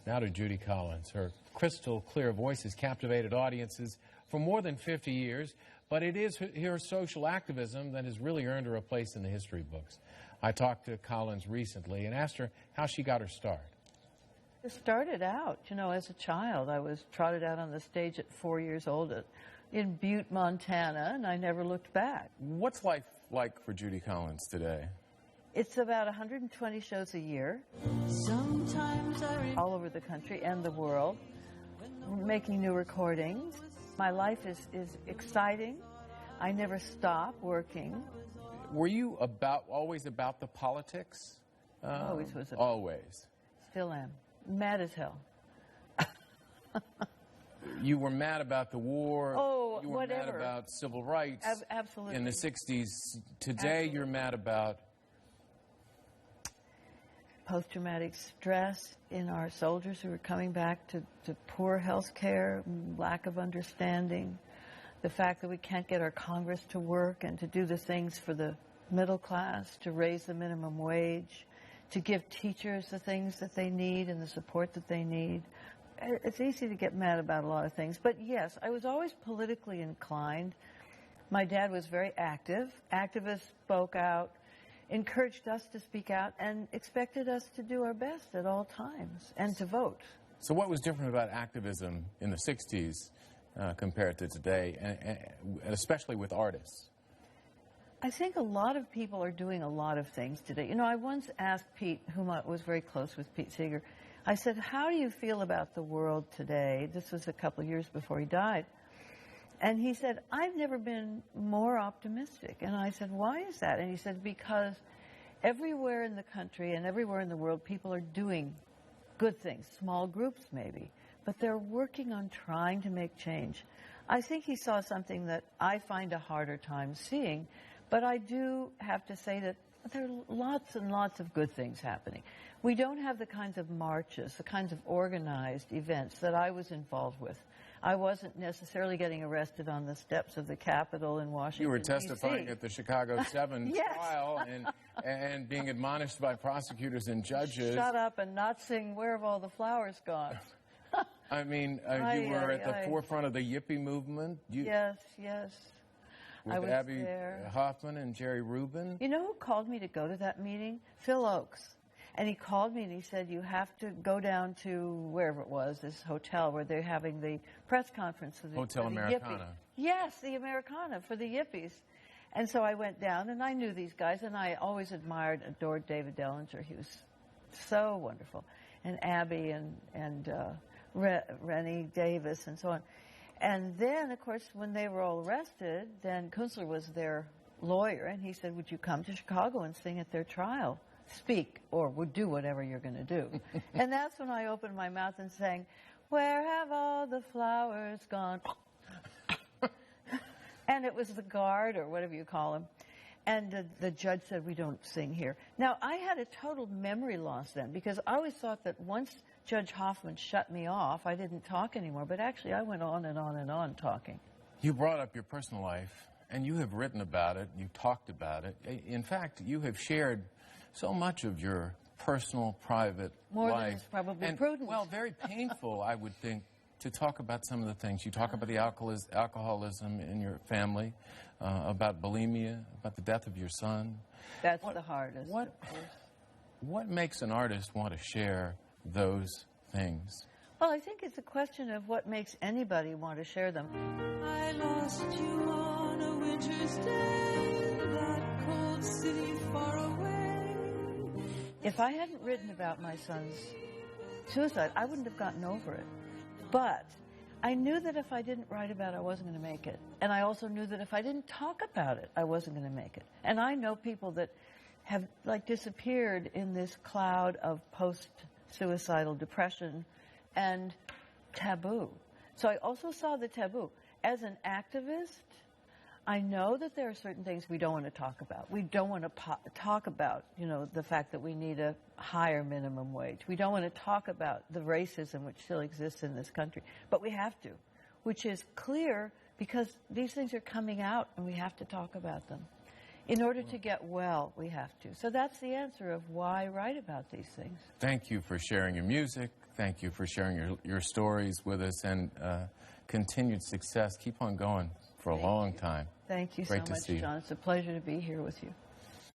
Now to Judy Collins. Her crystal clear voice has captivated audiences for more than 50 years, but it is her social activism that has really earned her a place in the history books. I talked to Collins recently and asked her how she got her start. It started out, as a child. I was trotted out on the stage at 4 years old in Butte, Montana, and I never looked back. What's life like for Judy Collins today? It's about 120 shows a year, all over the country and the world, making new recordings. My life is exciting. I never stop working. Were you always about the politics? Always was. Always. Still am. Mad as hell. You were mad about the war. Oh, you were whatever. mad about civil rights. Absolutely. In the 60s. Today, Absolutely. You're mad about post-traumatic stress in our soldiers who are coming back to poor health care, lack of understanding, the fact that we can't get our Congress to work and to do the things for the middle class, to raise the minimum wage, to give teachers the things that they need and the support that they need. It's easy to get mad about a lot of things. But yes, I was always politically inclined. My dad was very active. Activists spoke out, encouraged us to speak out, and expected us to do our best at all times and to vote. So what was different about activism in the 60s compared to today, and especially with artists? I think a lot of people are doing a lot of things today. I once asked Pete, whom I was very close with, Pete Seeger, I said, how do you feel about the world today? This was a couple of years before he died. And he said, I've never been more optimistic. And I said, why is that? And he said, because everywhere in the country and everywhere in the world, people are doing good things, small groups maybe, but they're working on trying to make change. I think he saw something that I find a harder time seeing, but I do have to say that there are lots and lots of good things happening. We don't have the kinds of marches, the kinds of organized events that I was involved with. I wasn't necessarily getting arrested on the steps of the Capitol in Washington, You were testifying DC. at the Chicago 7 Yes. trial and being admonished by prosecutors and judges. Shut up and not sing Where Have All the Flowers Gone? I mean, you were at the forefront of the Yippie movement. Yes. With I was Abby there. Hoffman and Jerry Rubin. You know who called me to go to that meeting? Phil Oakes. And he called me and he said, you have to go down to wherever it was, this hotel where they're having the press conference for the Hotel for the Americana. Yippies. Yes, the Americana for the Yippies. And so I went down and I knew these guys and I always adored David Dellinger. He was so wonderful. And Abby and Rennie Davis and so on. And then, of course, when they were all arrested, then Kunstler was their lawyer and he said, would you come to Chicago and sing at their trial? Speak, or would do whatever you're going to do. And that's when I opened my mouth and sang, where have all the flowers gone? And it was the guard, or whatever you call him. And the judge said, we don't sing here. Now, I had a total memory loss then, because I always thought that once Judge Hoffman shut me off, I didn't talk anymore. But actually, I went on and on and on talking. You brought up your personal life, and you have written about it, you talked about it. In fact, you have shared so much of your personal, private More life. than is probably and, prudent. Well, very painful, I would think, to talk about some of the things. You talk about the alcoholism in your family, about bulimia, about the death of your son. That's the hardest. What makes an artist want to share those things? Well, I think it's a question of what makes anybody want to share them. I lost you on a winter's day, that cold city far away. If I hadn't written about my son's suicide, I wouldn't have gotten over it. But I knew that if I didn't write about it, I wasn't going to make it. And I also knew that if I didn't talk about it, I wasn't going to make it. And I know people that have, disappeared in this cloud of post-suicidal depression and taboo. So I also saw the taboo. As an activist, I know that there are certain things we don't want to talk about. We don't want to talk about, the fact that we need a higher minimum wage. We don't want to talk about the racism which still exists in this country. But we have to, which is clear because these things are coming out and we have to talk about them. In order to get well, we have to. So that's the answer of why I write about these things. Thank you for sharing your music. Thank you for sharing your stories with us, and continued success. Keep on going for a long time. Thank you Great so to see much, you. John. It's a pleasure to be here with you.